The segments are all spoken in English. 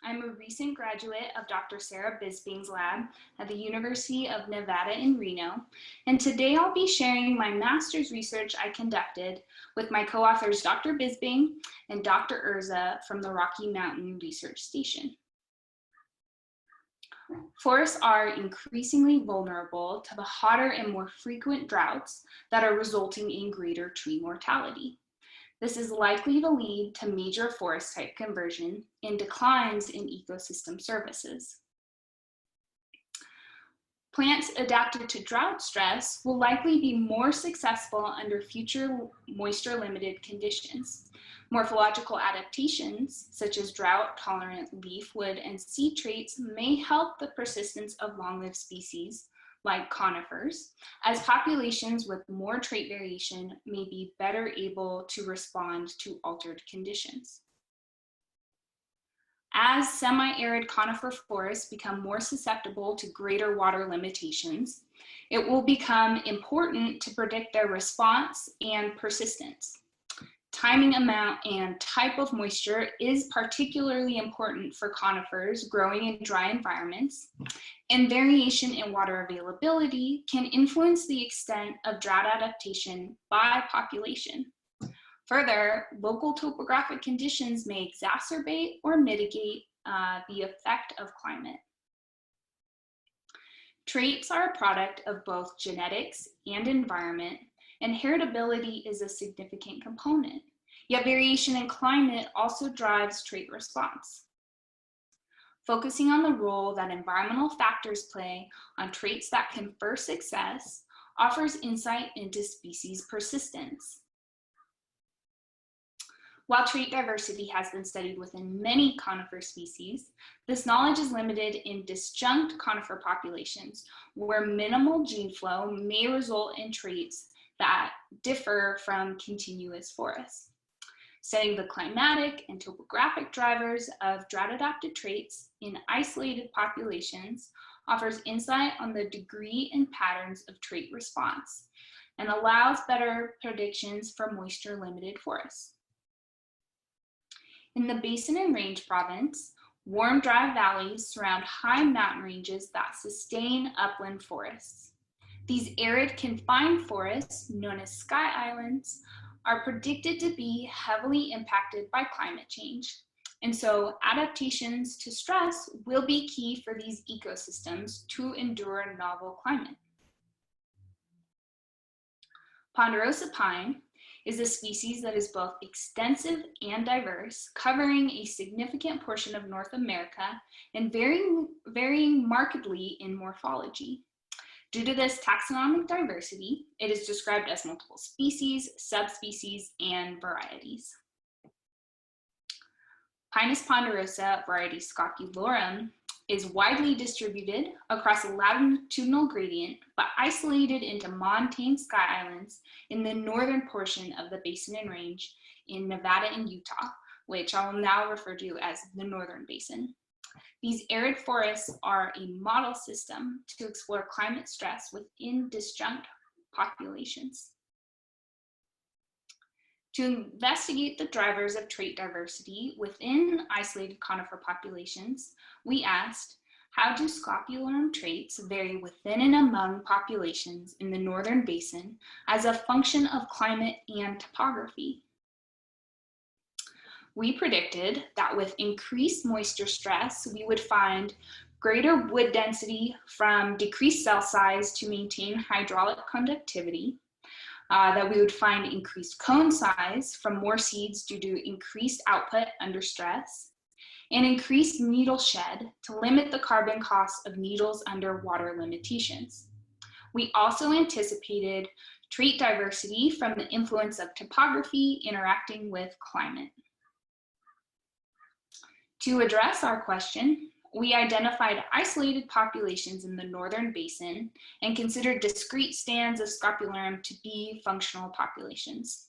I'm a recent graduate of Dr. Sarah Bisbing's lab at the University of Nevada in Reno, and today I'll be sharing my master's research I conducted with my co-authors Dr. Bisbing and Dr. Urza from the Rocky Mountain Research Station. Forests are increasingly vulnerable to the hotter and more frequent droughts that are resulting in greater tree mortality. This is likely to lead to major forest type conversion and declines in ecosystem services. Plants adapted to drought stress will likely be more successful under future moisture limited conditions. Morphological adaptations, such as drought-tolerant leaf, wood, and seed traits, may help the persistence of long-lived species, like conifers, as populations with more trait variation may be better able to respond to altered conditions. As semi-arid conifer forests become more susceptible to greater water limitations, it will become important to predict their response and persistence. Timing, amount, and type of moisture is particularly important for conifers growing in dry environments, and variation in water availability can influence the extent of drought adaptation by population. Further, local topographic conditions may exacerbate or mitigate the effect of climate. Traits are a product of both genetics and environment, and heritability is a significant component. Yet variation in climate also drives trait response. Focusing on the role that environmental factors play on traits that confer success offers insight into species persistence. While trait diversity has been studied within many conifer species, this knowledge is limited in disjunct conifer populations, where minimal gene flow may result in traits that differ from continuous forests. Studying the climatic and topographic drivers of drought-adapted traits in isolated populations offers insight on the degree and patterns of trait response and allows better predictions for moisture-limited forests. In the Basin and Range province, warm, dry valleys surround high mountain ranges that sustain upland forests. These arid confined forests, known as sky islands, are predicted to be heavily impacted by climate change. And so adaptations to stress will be key for these ecosystems to endure novel climate. Ponderosa pine is a species that is both extensive and diverse, covering a significant portion of North America and varying markedly in morphology. Due to this taxonomic diversity, it is described as multiple species, subspecies, and varieties. Pinus ponderosa variety scopulorum is widely distributed across a latitudinal gradient, but isolated into montane sky islands in the northern portion of the Basin and Range in Nevada and Utah, which I will now refer to as the Northern Basin. These arid forests are a model system to explore climate stress within disjunct populations. To investigate the drivers of trait diversity within isolated conifer populations, we asked, how do scopulorum traits vary within and among populations in the Northern Basin as a function of climate and topography? We predicted that with increased moisture stress, we would find greater wood density from decreased cell size to maintain hydraulic conductivity, that we would find increased cone size from more seeds due to increased output under stress, and increased needle shed to limit the carbon costs of needles under water limitations. We also anticipated trait diversity from the influence of topography interacting with climate. To address our question, we identified isolated populations in the Northern Basin and considered discrete stands of scopulorum to be functional populations.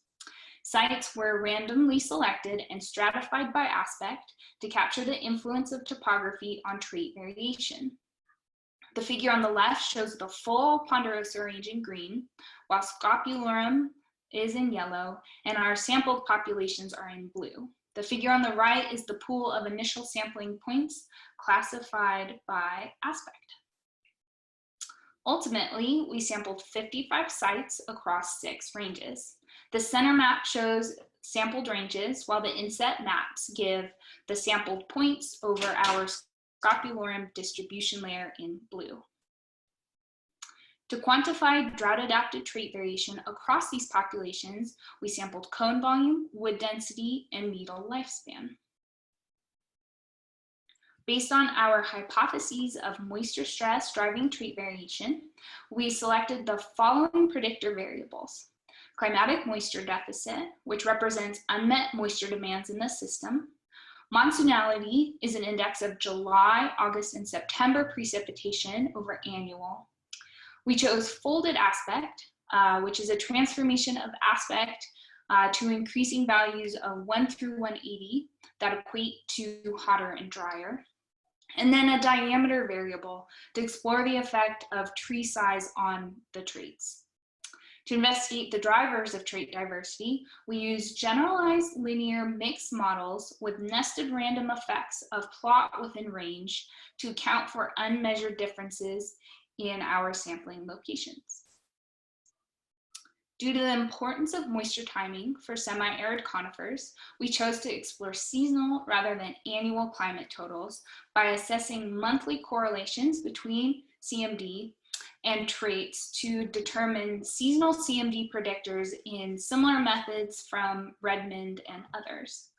Sites were randomly selected and stratified by aspect to capture the influence of topography on trait variation. The figure on the left shows the full ponderosa range in green, while scopulorum is in yellow, and our sampled populations are in blue. The figure on the right is the pool of initial sampling points classified by aspect. Ultimately, we sampled 55 sites across 6 ranges. The center map shows sampled ranges, while the inset maps give the sampled points over our scopulorum distribution layer in blue. To quantify drought-adapted trait variation across these populations, we sampled cone volume, wood density, and needle lifespan. Based on our hypotheses of moisture stress driving trait variation, we selected the following predictor variables: climatic moisture deficit, which represents unmet moisture demands in the system. Monsoonality is an index of July, August, and September precipitation over annual. We chose folded aspect, which is a transformation of aspect to increasing values of 1 through 180 that equate to hotter and drier. And then a diameter variable to explore the effect of tree size on the traits. To investigate the drivers of trait diversity, we use generalized linear mixed models with nested random effects of plot within range to account for unmeasured differences in our sampling locations. Due to the importance of moisture timing for semi-arid conifers, we chose to explore seasonal rather than annual climate totals by assessing monthly correlations between CMD and traits to determine seasonal CMD predictors in similar methods from Redmond and others.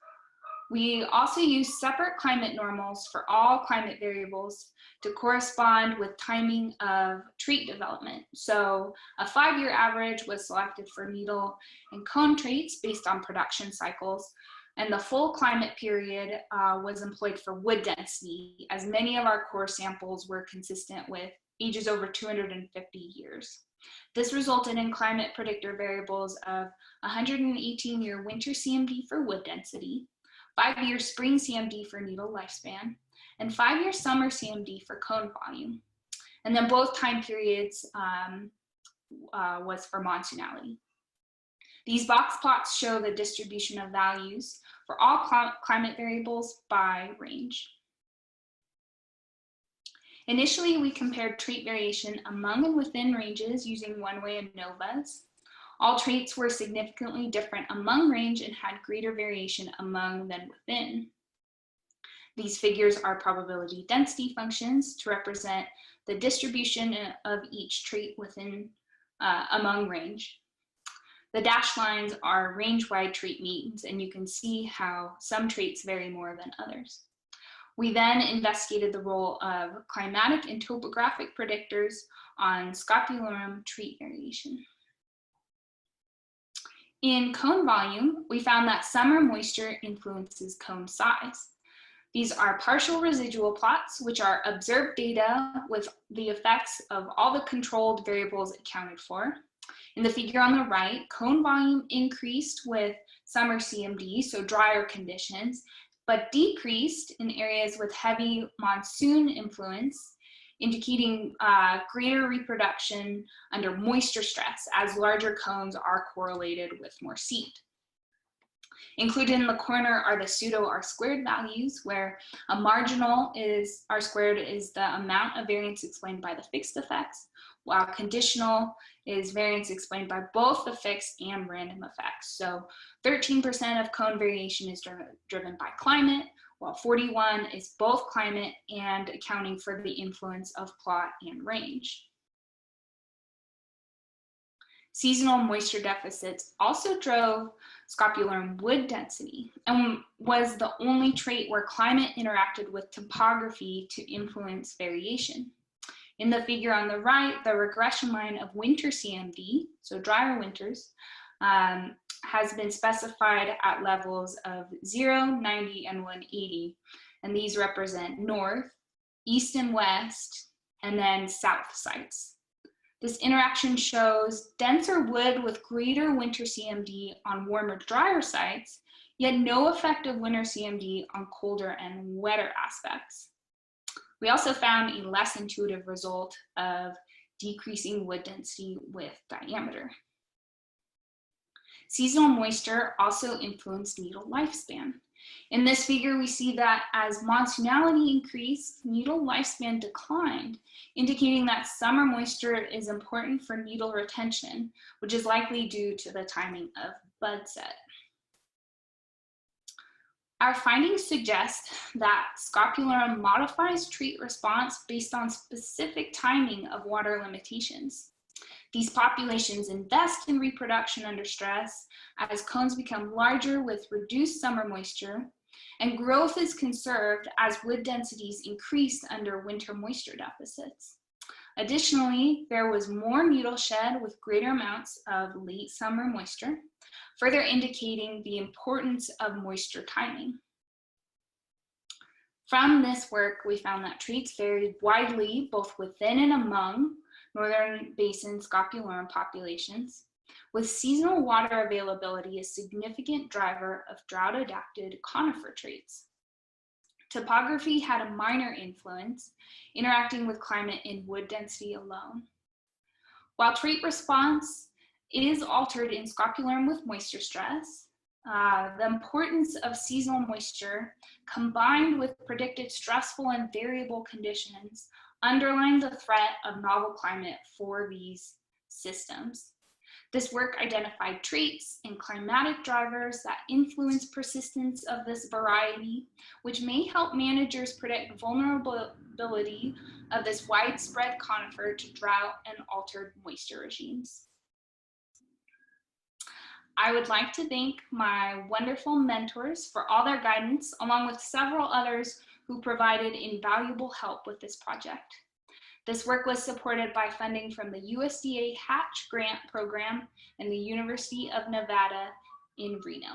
We also use separate climate normals for all climate variables to correspond with timing of trait development. So a 5-year average was selected for needle and cone traits based on production cycles, and the full climate period was employed for wood density, as many of our core samples were consistent with ages over 250 years. This resulted in climate predictor variables of 118-year winter CMD for wood density, 5-year spring CMD for needle lifespan, and 5-year summer CMD for cone volume. And then both time periods was for monsoonality. These box plots show the distribution of values for all climate variables by range. Initially, we compared trait variation among and within ranges using one-way ANOVAs. All traits were significantly different among range and had greater variation among than within. These figures are probability density functions to represent the distribution of each trait within among range. The dashed lines are range-wide trait means, and you can see how some traits vary more than others. We then investigated the role of climatic and topographic predictors on scopulorum trait variation. In cone volume, we found that summer moisture influences cone size. These are partial residual plots, which are observed data with the effects of all the controlled variables accounted for. In the figure on the right, cone volume increased with summer CMD, so drier conditions, but decreased in areas with heavy monsoon influence, indicating greater reproduction under moisture stress, as larger cones are correlated with more seed. Included in the corner are the pseudo R-squared values, where a marginal is R-squared is the amount of variance explained by the fixed effects, while conditional is variance explained by both the fixed and random effects. So 13% of cone variation is driven by climate, while 41% is both climate and accounting for the influence of plot and range. Seasonal moisture deficits also drove scopulorum wood density and was the only trait where climate interacted with topography to influence variation. In the figure on the right, the regression line of winter CMD, so drier winters, has been specified at levels of 0, 90, and 180. And these represent north, east and west, and then south sites. This interaction shows denser wood with greater winter CMD on warmer, drier sites, yet no effect of winter CMD on colder and wetter aspects. We also found a less intuitive result of decreasing wood density with diameter. Seasonal moisture also influenced needle lifespan. In this figure, we see that as monsoonality increased, needle lifespan declined, indicating that summer moisture is important for needle retention, which is likely due to the timing of bud set. Our findings suggest that scopulorum modifies trait response based on specific timing of water limitations. These populations invest in reproduction under stress as cones become larger with reduced summer moisture, and growth is conserved as wood densities increase under winter moisture deficits. Additionally, there was more needle shed with greater amounts of late summer moisture, further indicating the importance of moisture timing. From this work, we found that traits varied widely both within and among northern basin scopulorum populations, with seasonal water availability a significant driver of drought-adapted conifer traits. Topography had a minor influence, interacting with climate in wood density alone. While trait response is altered in scopulorum with moisture stress, the importance of seasonal moisture combined with predicted stressful and variable conditions underline the threat of novel climate for these systems. This work identified traits and climatic drivers that influence persistence of this variety, which may help managers predict vulnerability of this widespread conifer to drought and altered moisture regimes. I would like to thank my wonderful mentors for all their guidance, along with several others who provided invaluable help with this project. This work was supported by funding from the USDA Hatch Grant Program and the University of Nevada in Reno.